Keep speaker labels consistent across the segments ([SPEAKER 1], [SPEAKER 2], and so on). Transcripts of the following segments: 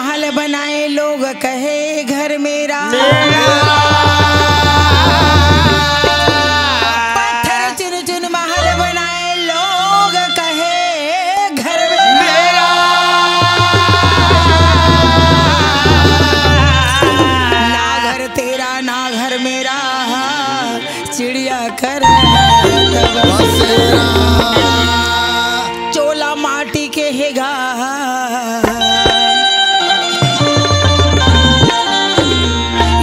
[SPEAKER 1] महल बनाए लोग कहे घर मेरा, पत्थर चुन चुन महल बनाए लोग कहे घर मेरा, ना घर तेरा ना घर मेरा, चिड़िया कर चोला माटी के हेगा,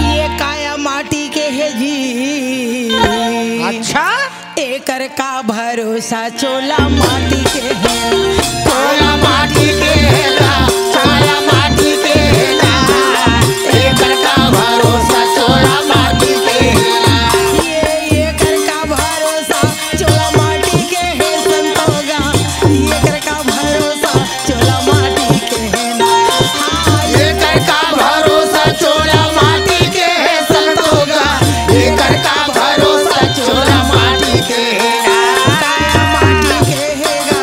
[SPEAKER 1] ये काया माटी के है जी।
[SPEAKER 2] अच्छा
[SPEAKER 1] एकर का भरोसा चोला माटी के है,
[SPEAKER 2] चोला माटी के हेगा, चोला माटी के हेगा, एकर का भरोसा चोला माटी के हेगा।
[SPEAKER 1] ये एकर का भरोसा चोला माटी के है संतोगा, एकर का भरोसा चोला माटी के है ना, हाँ
[SPEAKER 2] एकर का भरोसा चोला माटी के है संतोगा, एकर का भरोसा चोला माटी के हेगा।
[SPEAKER 1] काया माटी के हेगा,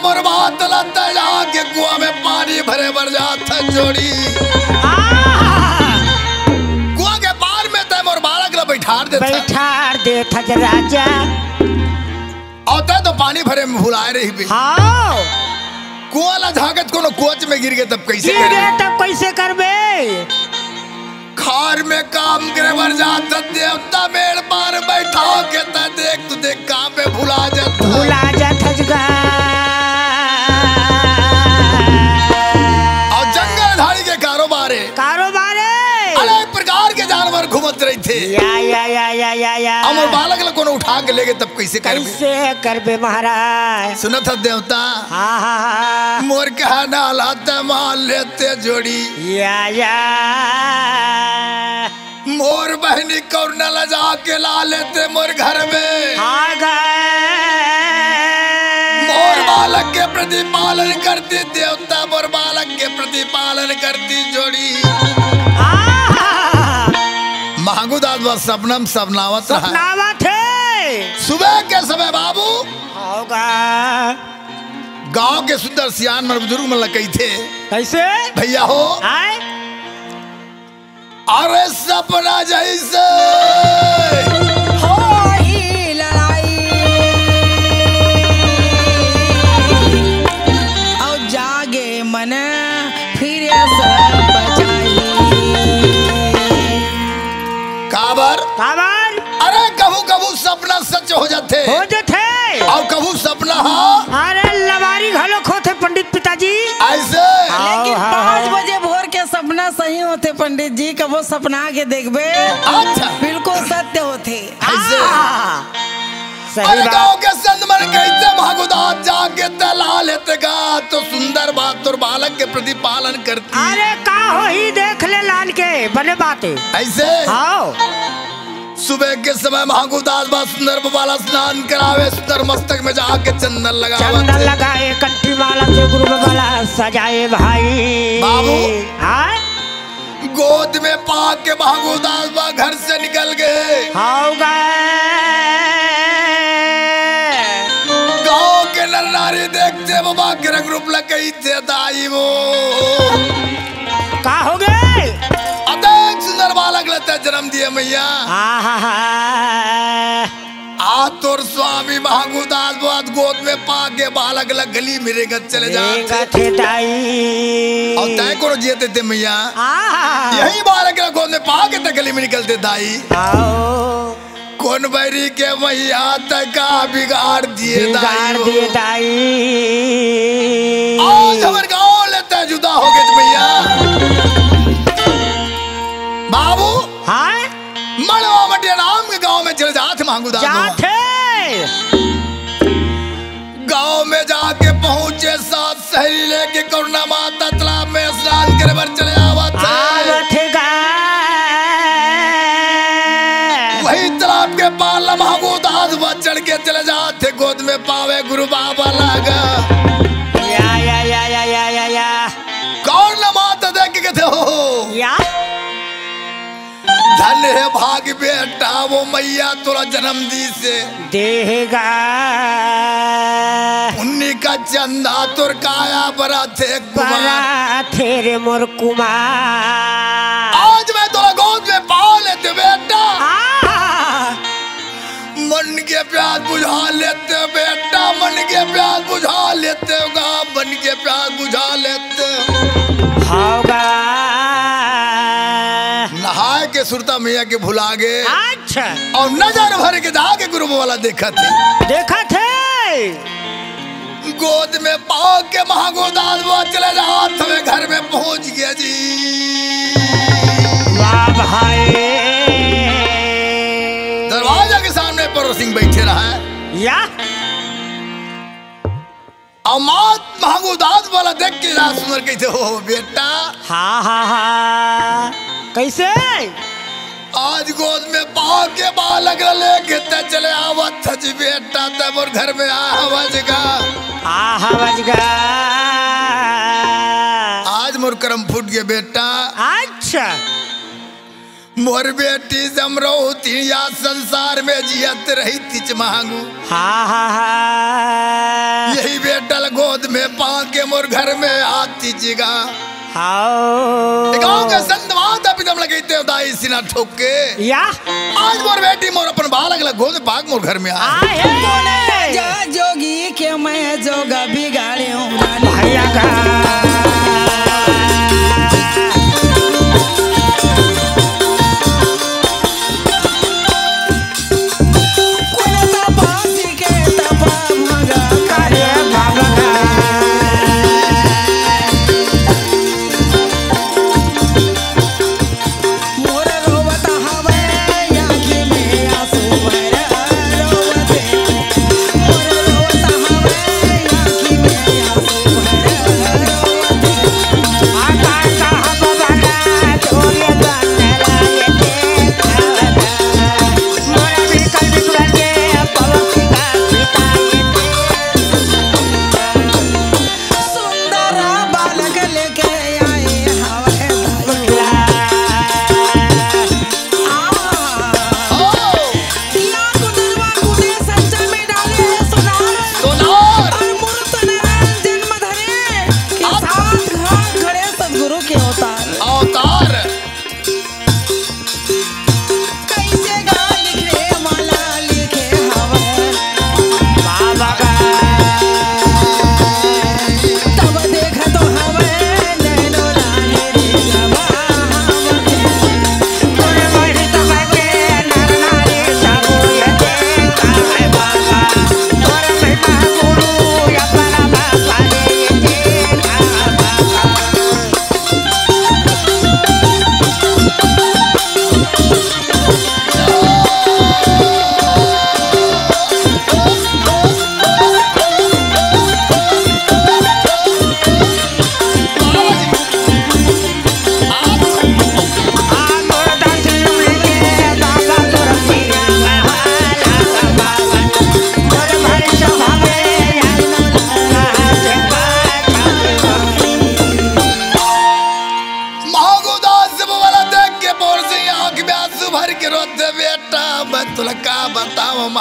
[SPEAKER 2] मोर बात लता जाके कुआ में पानी भरे भर जाता जोड़ी कुआ के पार में ते मोर बालक ला बैठार
[SPEAKER 1] देता राजा
[SPEAKER 2] और ते तो पानी भरे में भुलाए रही भी
[SPEAKER 1] हाँ
[SPEAKER 2] कुआ ला झागत कोनो कोच में गिर गए तब कैसे
[SPEAKER 1] करबे
[SPEAKER 2] खार में काम करे बर जाता देवता मेड़ पार बैठा के ता देख तू देख कहाँ पे भुला जाता
[SPEAKER 1] जगा
[SPEAKER 2] और जंगल झाड़ी के कारोबारे अलग प्रकार के जानवर घूमत रही थे
[SPEAKER 1] या
[SPEAKER 2] अमर बालक ला कोनो उठा के ले गए तब कैसे
[SPEAKER 1] करबे महाराज
[SPEAKER 2] सुना था देवता
[SPEAKER 1] हाँ
[SPEAKER 2] मोर कहा नालाते मान लेते जोड़ी
[SPEAKER 1] या
[SPEAKER 2] मोर बहनी कौर न लजा के ला लेते मोर घर में मोर बालक के प्रतिपालन करती देवता मोर बालक के प्रतिपालन करती जोड़ी महंगू दास बस सपनम सपनावत रहा सुबह के समय बाबू गांव के सुंदर सियान मर बुजुर्ग मन लकई थे
[SPEAKER 1] कैसे
[SPEAKER 2] भैया हो अरे सपना जैसे
[SPEAKER 1] हो ही लड़ाई और जागे मन फिर सब बचाई
[SPEAKER 2] काबर अरे कभू कभू सपना सच हो जाते और कभू सपना
[SPEAKER 1] अरे लवारी घलो खोते पंडित पिताजी
[SPEAKER 2] ऐसे
[SPEAKER 1] लेकिन 5 बजे भोर के सपना सही होते पंडित जी कबो सपना के देखबे
[SPEAKER 2] अच्छा
[SPEAKER 1] बिल्कुल सत्य होते
[SPEAKER 2] ऐसे
[SPEAKER 1] सही
[SPEAKER 2] गाँव के संत मन कहते भागुदात जाके तला लेते गा तो सुंदर बात और बालक के प्रतिपालन करती
[SPEAKER 1] अरे का हो ही देख ले लाल के बने बातें
[SPEAKER 2] ऐसे
[SPEAKER 1] आओ
[SPEAKER 2] सुबह के समय महागुदास बा सुंदर बाला स्नान करावे सुंदर मस्तक में जाके चंदन
[SPEAKER 1] लगाए कंठी वाला से गुरु वाला सजाए भाई
[SPEAKER 2] बाबू
[SPEAKER 1] हाँ
[SPEAKER 2] गोद में पा के महागुदास बा घर से निकल गए गाँव के नर नारी देखते बाबा के रंग रूप लगे थे दाई वो
[SPEAKER 1] का हो गए
[SPEAKER 2] सुंदर बालक लेते जन्म दिए मैया तोर स्वामी महागुदास बात गोद में पा के बालक लग गली मेरे गत चले जाते और तय करो जीते थे मैया यही बालक लग गोद में पा के तक गली में निकलते दाई कौन बैरी के मैया तक का बिगाड़ दिए दाई आज हमारे गाँव लेते जुदा हो गए भैया बाबू
[SPEAKER 1] हाँ
[SPEAKER 2] मड़वा मटिया नाम के गांव में चले जाते मांगूदास गांव में जाके पहुंचे साथ सहेली लेके करुणा माता तालाब में स्नान करे बर चले आवत वही तालाब के पाला मांगूदास चढ़ के चले जाते गोद में पावे गुरु बाबा लगा
[SPEAKER 1] या
[SPEAKER 2] करुणा माता देख के थे हो
[SPEAKER 1] या
[SPEAKER 2] धन है भाग बेटा वो मैया तोरा जन्म दी से
[SPEAKER 1] देगा
[SPEAKER 2] उन्हीं का चंदा तुर काया बरा थे
[SPEAKER 1] रे मोर कुमार
[SPEAKER 2] आज मैं तोरा गोद में पा लेते बेटा मन के प्यास बुझा लेते बेटा मन के प्यास बुझा लेते मन के प्यास बुझा लेते
[SPEAKER 1] होगा
[SPEAKER 2] नहाए के सुरता मैया के भुला गए
[SPEAKER 1] अच्छा
[SPEAKER 2] और नजर भर के जाके गुरु वाला देखा थे गोद में पाओ के महागोदास वो चले जाओ तुम्हें घर में पहुंच गया जी दरवाजा के सामने पर सिंह बैठे रहा है
[SPEAKER 1] या
[SPEAKER 2] और मात महागोदास वाला देख के सुंदर कहते हो बेटा
[SPEAKER 1] हाँ कैसे
[SPEAKER 2] आज गोद में पाओ के बालक लेके चले आवत जी बेटा तब और घर में आवजगा आज मोर करम फूट गए बेटा
[SPEAKER 1] अच्छा
[SPEAKER 2] मोर बेटी जमरौती या संसार में जियत रही तिच मांगू यही बेटा गोद पाके मोर घर में आती जिगा
[SPEAKER 1] हाओ
[SPEAKER 2] गाँव के संत माता पितम लगते दाई सिना ठोक के
[SPEAKER 1] या
[SPEAKER 2] आज मोर बेटी मोर अपन बालक लग गोद पाक मोर घर में आए
[SPEAKER 1] जो जोगी के मैं जोगा बिगाड़े हूँ भैया का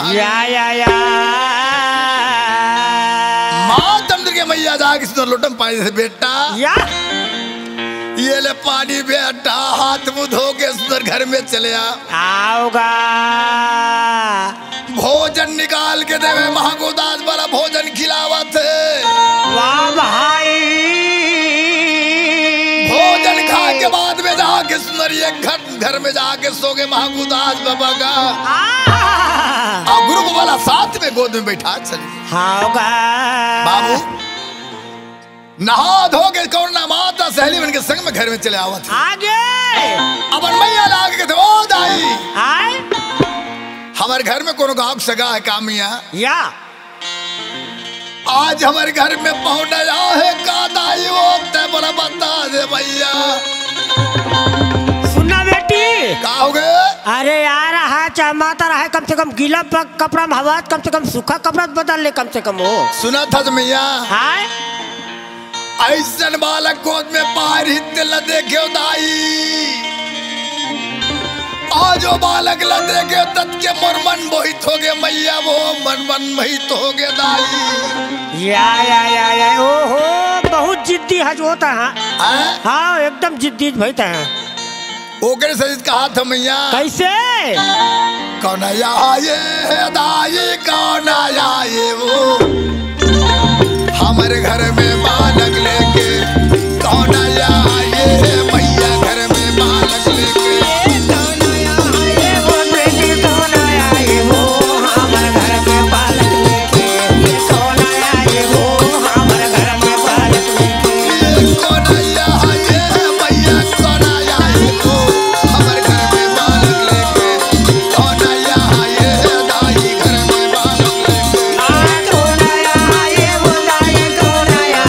[SPEAKER 2] या माँ तमदर के मैया जाके सुन लोटम पानी से बेटा
[SPEAKER 1] या
[SPEAKER 2] ये ले पानी बेटा हाथ मुंह धो के सुंदर घर में चले
[SPEAKER 1] आओगा
[SPEAKER 2] भोजन निकाल के देवे महागोदास वाला भोजन खिलावत
[SPEAKER 1] वाह भाई
[SPEAKER 2] भोजन खा के बाद में जाके सुंदर ये घर में जाके सोगे महागोदास बाबा का गुरु वाला साथ में गोद में बैठा चले
[SPEAKER 1] होगा
[SPEAKER 2] बाबू नहा धो के कौन ना माता सहेली बन के संग में घर में चले आवत
[SPEAKER 1] आगे
[SPEAKER 2] अपन मैया लागे के ओ दाई
[SPEAKER 1] आए
[SPEAKER 2] हमारे घर में कोनो गांव सगा है कामिया
[SPEAKER 1] या
[SPEAKER 2] आज हमारे घर में पहुंचा जाओ है का दाई वो ते बोला बता दे भैया
[SPEAKER 1] सुनना बेटी
[SPEAKER 2] का हो गए
[SPEAKER 1] अरे यार है चमाता रहा कम से कम गीला कपड़ा में हवा कम से कम सूखा कपड़ा बदल ले कम से कम हो
[SPEAKER 2] सुना था मैया
[SPEAKER 1] हाय
[SPEAKER 2] ऐसन बालक गोद में पार हित ल देखे दाई आज वो बालक ल देखे तत् के मोर मन मोहित हो गए मैया वो मन मोहित हो गए दाई
[SPEAKER 1] या ओहो बहुत जिद्दी है जो होता है हाँ एकदम जिद्दी भैता है
[SPEAKER 2] ओकरे सजित कहा था मैया
[SPEAKER 1] कैसे
[SPEAKER 2] कौन आए दाई कौन आए वो हमारे घर में बालक लेके कौन आया ये मैया घर में बालक लेके
[SPEAKER 1] कौन आया वो बेटी कौन आया ये वो हमारे घर में बालक लेके कौन आया ये वो हमारे घर में बालक लेके
[SPEAKER 2] कौन आया ये मैया कौन आया ये वो हमारे घर में बालक लेके कौन आया ये दाई घर में बालक लेके
[SPEAKER 1] कौन आया ये वो दाई कौन आया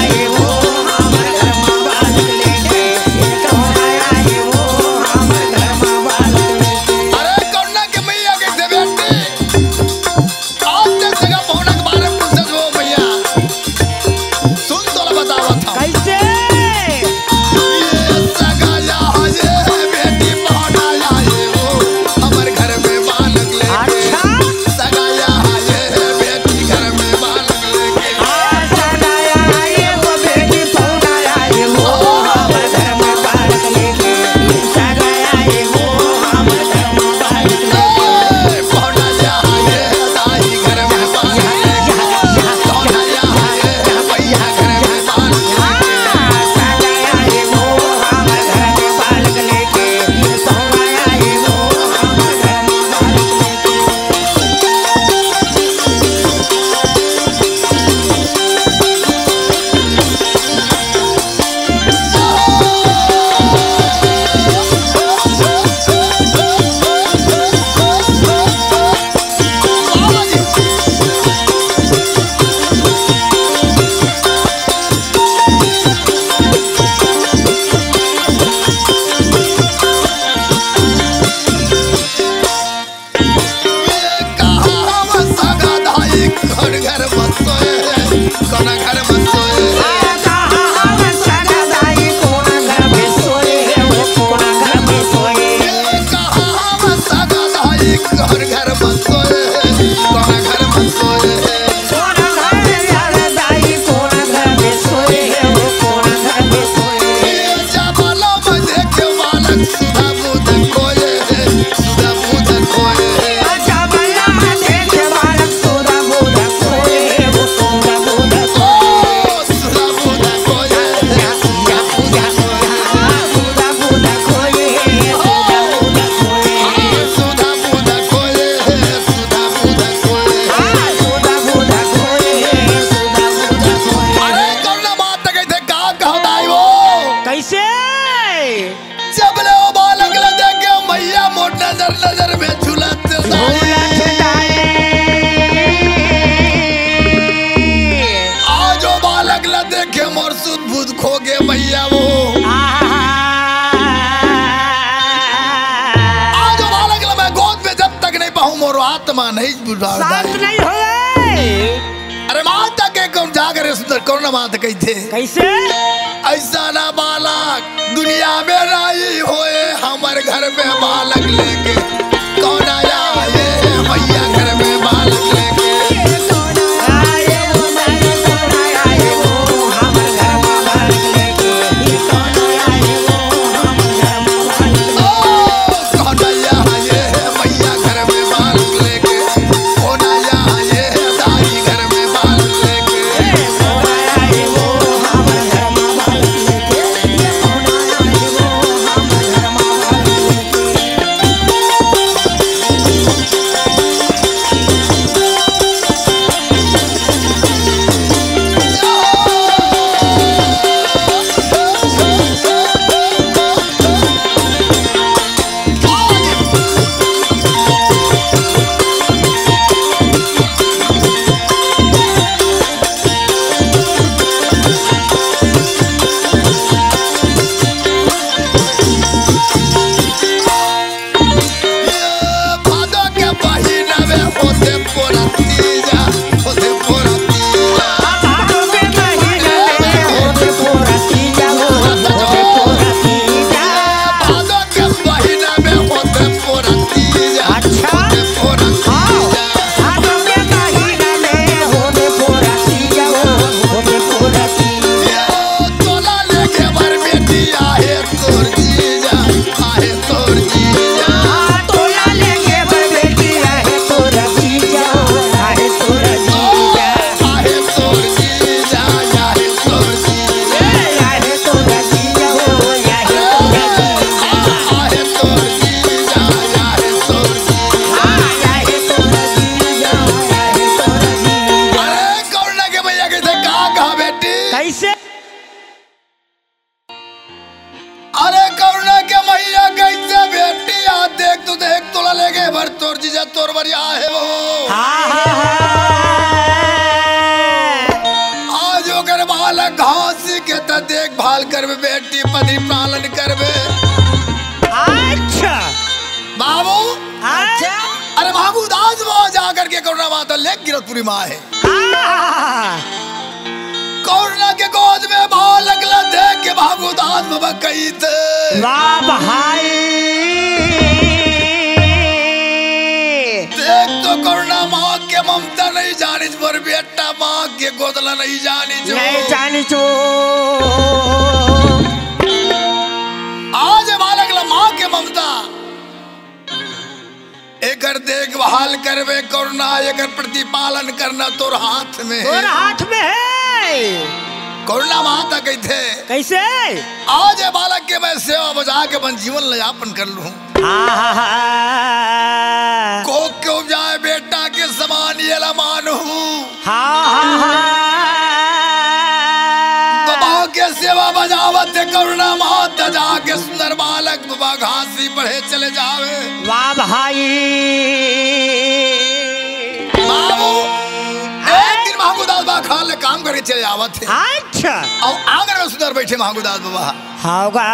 [SPEAKER 2] कौन घर में सोए घर घर में सोए कौन घर में सोए जबला में देखे बालक सुधा बुध खोए सुधा बुध खोए सुधा बुध खोए सुधा बुध खोए सुधा बुध खोए अरे कौन बात कही थे का कहताई वो
[SPEAKER 1] कैसे
[SPEAKER 2] जब ले वो बालक ले देखे मैया मोट नजर नजर में झूलत आज वो बालक ले देखे मोर सुध बुध खो गे मैया वो आज वो बालक ले मैं गोद में जब तक नहीं पाऊं मोर आत्मा नहीं बुझाता
[SPEAKER 1] शांत नहीं होए
[SPEAKER 2] अरे माता के कौन जाकर सुंदर कौन ना माता कही थे
[SPEAKER 1] कैसे
[SPEAKER 2] ऐसा ना बालक दुनिया में नहीं होए हमारे घर में बालक लेके कौन आया ये मैया घर में बालक लेके ओ कौन आया ये मैया घर में बालक लेके कौन आया ये दाई घर में बालक लेके भादो के महीना में होते पोरतीजा होते पोरतीजा भादो के महीना में होते पोरतीजा होते पोरतीजा तोला लेके भर बेटी आहे तोर जीजा आहे तोर जीजा आहे तोर जीजा आहे तोर जीजा आहे तोर जीजा आहे तोर जीजा अरे कौन के भैया कैसे कहा बेटी
[SPEAKER 1] कैसे
[SPEAKER 2] अरे करुणा के मैया कैसे बेटी आ देख तू देख तोला लेके भर तोर जीजा तोर बरिया है वो आज ओकर बालक घासी के त देखभाल करबे बेटी पति पालन करबे
[SPEAKER 1] अच्छा
[SPEAKER 2] बाबू
[SPEAKER 1] अच्छा
[SPEAKER 2] अरे बाबू दास वो जाकर के करुणा माता लेक गिरतपुरी माँ है करुणा के गोद में बालक ला देख के बाबू दास बाबा कही थे
[SPEAKER 1] वाह भाई
[SPEAKER 2] देख तो करुणा माँ के ममता नहीं जानी पर बेटा माँ के गोदला नहीं जानी जो
[SPEAKER 1] नहीं जानी चो
[SPEAKER 2] आज बालक ला माँ के ममता एकर देखभाल करवे करुणा एकर प्रतिपालन करना तोर हाथ में
[SPEAKER 1] और
[SPEAKER 2] है
[SPEAKER 1] हाथ में है
[SPEAKER 2] करुणा माता कही थे
[SPEAKER 1] कैसे
[SPEAKER 2] आज ये बालक के मैं सेवा बजा के अपन जीवन यापन कर लूं को क्यों जाए बेटा के समान ये ला मानू बाबा के सेवा बजावत करुणा माता जाके सुंदर बालक बाबा घासी बढ़े चले जावे
[SPEAKER 1] वाह भाई
[SPEAKER 2] बाबू एक दिन महागुदास बाबा खान ले काम करके चले आवत थे
[SPEAKER 1] अच्छा
[SPEAKER 2] और आंगन में सुंदर बैठे महागुदास बाबा
[SPEAKER 1] होगा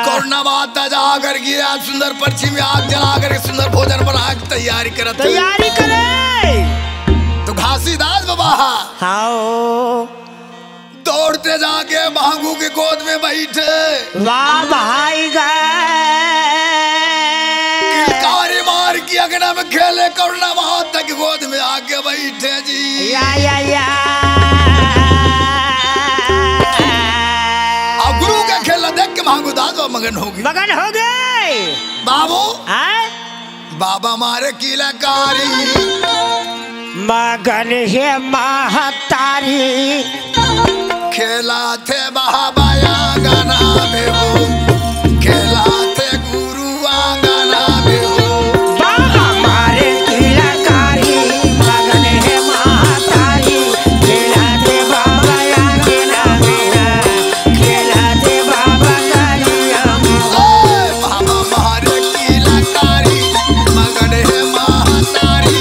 [SPEAKER 2] करुणा माता जाकर गिरा सुंदर पर्ची में आग जला कर सुंदर भोजन बना के तैयारी करत
[SPEAKER 1] तैयारी करे
[SPEAKER 2] तो घास घासीदास बाबा
[SPEAKER 1] हाओ
[SPEAKER 2] दौड़ते जाके भांगू की गोद में बैठे।
[SPEAKER 1] वाह भाई
[SPEAKER 2] किलकारी मार की अगना में खेले करुणा वहां तक गोद में आके बैठे जी।
[SPEAKER 1] या
[SPEAKER 2] अब गुरु का खेला देख के भांगू दास मगन हो
[SPEAKER 1] गए
[SPEAKER 2] बाबू।
[SPEAKER 1] आए
[SPEAKER 2] बाबा मारे किलकारी
[SPEAKER 1] मगन है महतारी
[SPEAKER 2] खेला थे बाबाया गाना में हो खेला थे गुरु आंगना में हो।
[SPEAKER 1] बाबा मारे किलकारी मगन है महतारी खेला थे बाबाया गाना में खेला थे बाबा गालिया
[SPEAKER 2] बाबा मारे किलकारी मगन है महतारी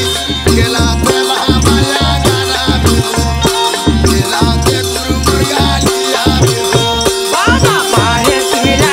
[SPEAKER 2] खेला थे बाबाया गाना में हो खेला थे गुरु मुर्गा लिया में हो।
[SPEAKER 1] बाबा मारे किलकारी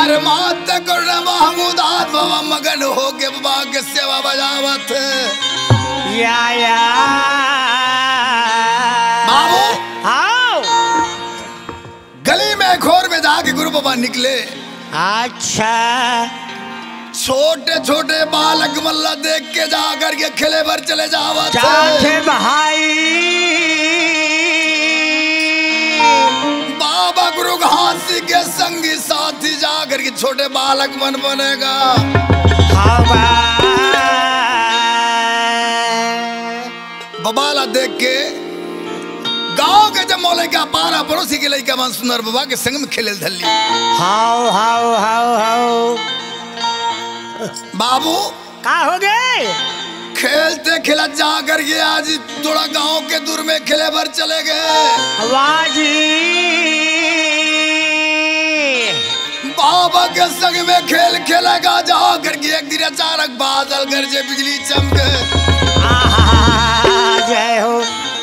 [SPEAKER 2] अरे माता करुणा महमूदात बाबा मगन हो के बाबा के सेवा बजावत
[SPEAKER 1] या
[SPEAKER 2] बाबू
[SPEAKER 1] आओ
[SPEAKER 2] गली में खोर में जाके गुरु बाबा निकले।
[SPEAKER 1] अच्छा
[SPEAKER 2] छोटे छोटे बालक मल्ला देख के जाकर के खिले भर चले जावत
[SPEAKER 1] जाके भाई
[SPEAKER 2] बाबा गुरु घासी के संगी साथी जाकर के छोटे बालक मन बनेगा। बबाला देख के गांव के जब मोले का पारा पड़ोसी के लड़का मन सुंदर बाबा के संग में खेले धल्ली।
[SPEAKER 1] हाउ हाउ हाउ हाउ
[SPEAKER 2] बाबू
[SPEAKER 1] का हो गए?
[SPEAKER 2] खेलते खेला जाकर के आज थोड़ा गांव के दूर में खिले भर चले गए।
[SPEAKER 1] वाजी
[SPEAKER 2] बाबा के संग में खेल खेलेगा जाकर के एक दिन अचानक बादल गरजे बिजली चमके
[SPEAKER 1] जय हो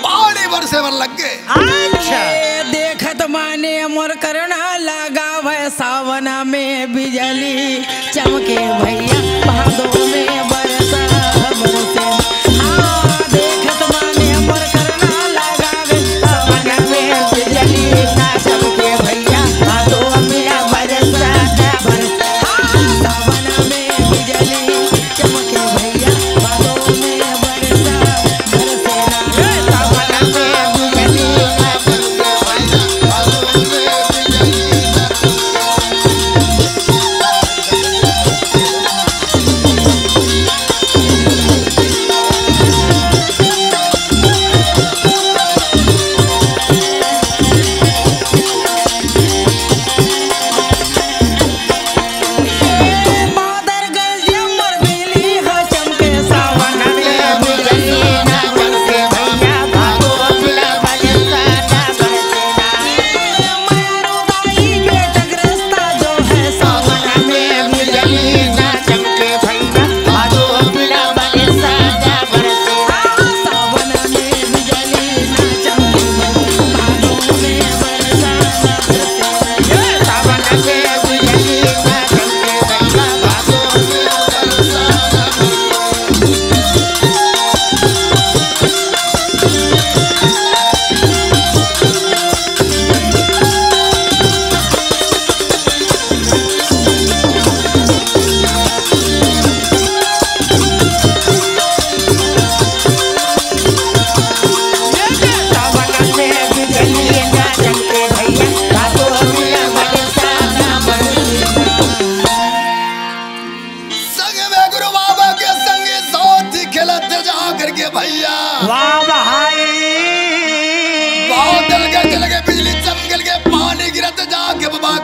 [SPEAKER 2] पानी बरसे भर लग गए।
[SPEAKER 1] अच्छा
[SPEAKER 3] देखत माने मोर करना लगा भय सावन में बिजली चमके भैया भादो में बरसा बरसे। हाँ देखत माने मोर करना लगा भय सावन में बिजली चमके भैया भादो में बरसा बरसे। हाँ सावन में बिजली चमके भैया भादो में बरसा बरसे।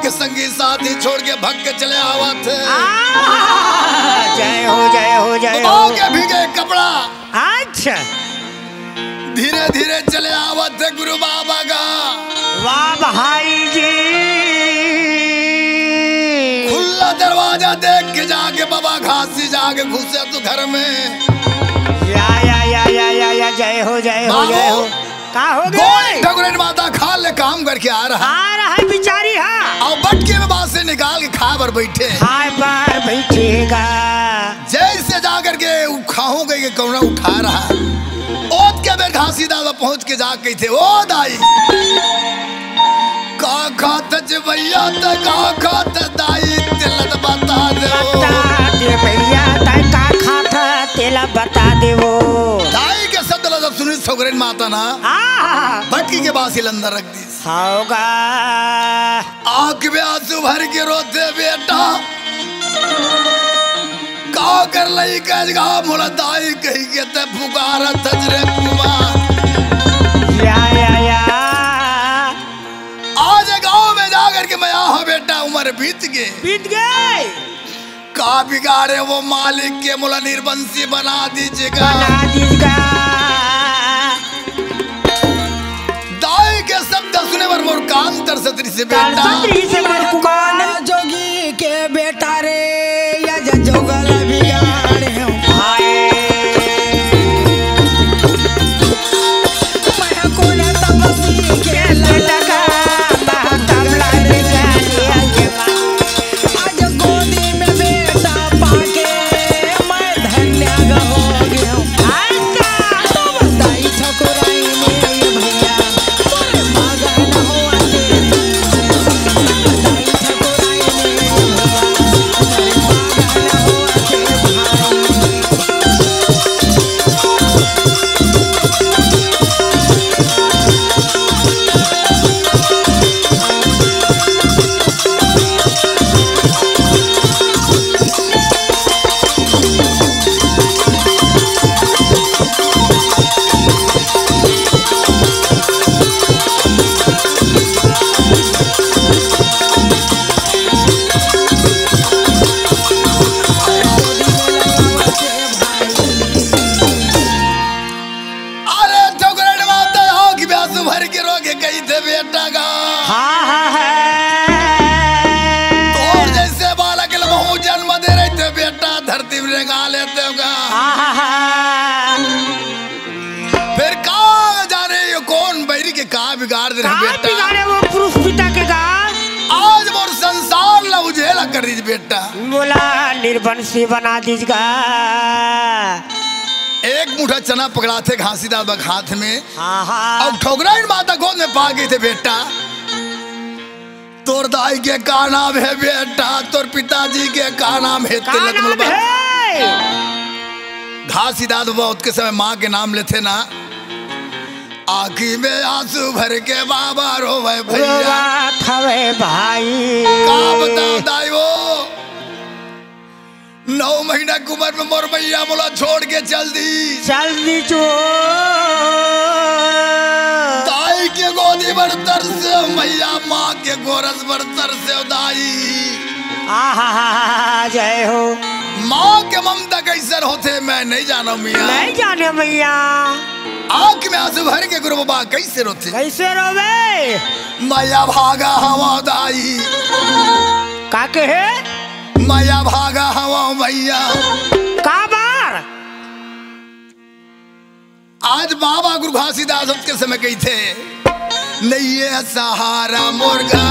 [SPEAKER 3] के संगी साथी छोड़ के भग के चले आवत।
[SPEAKER 1] जय हो जय हो जय हो
[SPEAKER 2] के भीगे कपड़ा
[SPEAKER 1] अच्छा
[SPEAKER 2] धीरे धीरे चले आवत थे गुरु बाबा का।
[SPEAKER 1] वाह भाई जी
[SPEAKER 2] खुला दरवाजा देख के जाके बाबा घासी जाके घुसे तो घर में।
[SPEAKER 1] या जय हो जय हो जय हो। का हो गए?
[SPEAKER 2] ठकुरन माता खा ले काम करके आ रहा
[SPEAKER 1] है बिचारी। हाँ
[SPEAKER 2] और बटके में बात से निकाल के खा पर बैठे
[SPEAKER 1] खाए पर बैठेगा।
[SPEAKER 2] जैसे जाकर के खाओ गए कौना उठा रहा ओत के बेर घासी दादा पहुंच के जा गई थे। ओ दाई का खात भैया त का खात दाई तिलत बता दे
[SPEAKER 1] भैया का खाता तेला बता दे वो
[SPEAKER 2] दाई के शब्द जब सुनी ठकुरन माता ना बटकी के बासी अंदर रख दी
[SPEAKER 1] होगा।
[SPEAKER 2] आंख में आंसू भर के रोते बेटा का कर लई कजगा मोला दाई कही के ते पुकारा तजरे कुमार।
[SPEAKER 1] या
[SPEAKER 2] आज गांव में जाकर के मैं आहा बेटा उम्र बीत गए का बिगाड़े वो मालिक के मोला निर्बंसी बना दीजिएगा। दाई के शब्द सुने पर मोर कान तरसतरी से बेटा
[SPEAKER 3] जोगी के बेटा रे या जोगल बिगाड़े मैं कौन तपसी के लगा कमला रे आज
[SPEAKER 2] धरती में रेंगा लेते होगा। फिर कहा जाने ये कौन बैरी के कहा बिगाड़ दे बेटा,
[SPEAKER 1] बिगाड़े वो पुरुष पिता के गा
[SPEAKER 2] आज मोर संसार ला उजेला कर दीज बेटा।
[SPEAKER 1] बोला निर्वंशी बना दीजगा।
[SPEAKER 2] एक मुठा चना पकड़ा थे घासीदास बग हाथ में,
[SPEAKER 1] हाँ
[SPEAKER 2] अब ठोकरा इन माता गोद में पा गए थे बेटा। तोर दाई के का नाम है बेटा, तोर पिताजी के का नाम है घासीदास बाबा उसके समय माँ के नाम लेते ना। आँखी में आंसू भर के बाबा रोवे भैया
[SPEAKER 1] भाई
[SPEAKER 2] का बता दाई वो 9 महीना की उम्र में मोर भैया बोला छोड़ के चल दी दाई के गोदी बरतर से मैया, माँ के गोरस बरतर से दाई।
[SPEAKER 1] जय हो।
[SPEAKER 2] माँ के ममता कैसर होते मैं नहीं जाना मियाँ,
[SPEAKER 1] नहीं जाने मैया।
[SPEAKER 2] आँख में आंसू भर के गुरु बाबा कैसे रोते,
[SPEAKER 1] कैसे रोवे
[SPEAKER 2] मैया भागा हवा दाई
[SPEAKER 1] का कहे,
[SPEAKER 2] मैया भागा हवा भैया
[SPEAKER 1] का बार।
[SPEAKER 2] आज बाबा गुरु घासीदास के समय कही थे नहीं ये सहारा मुर्गा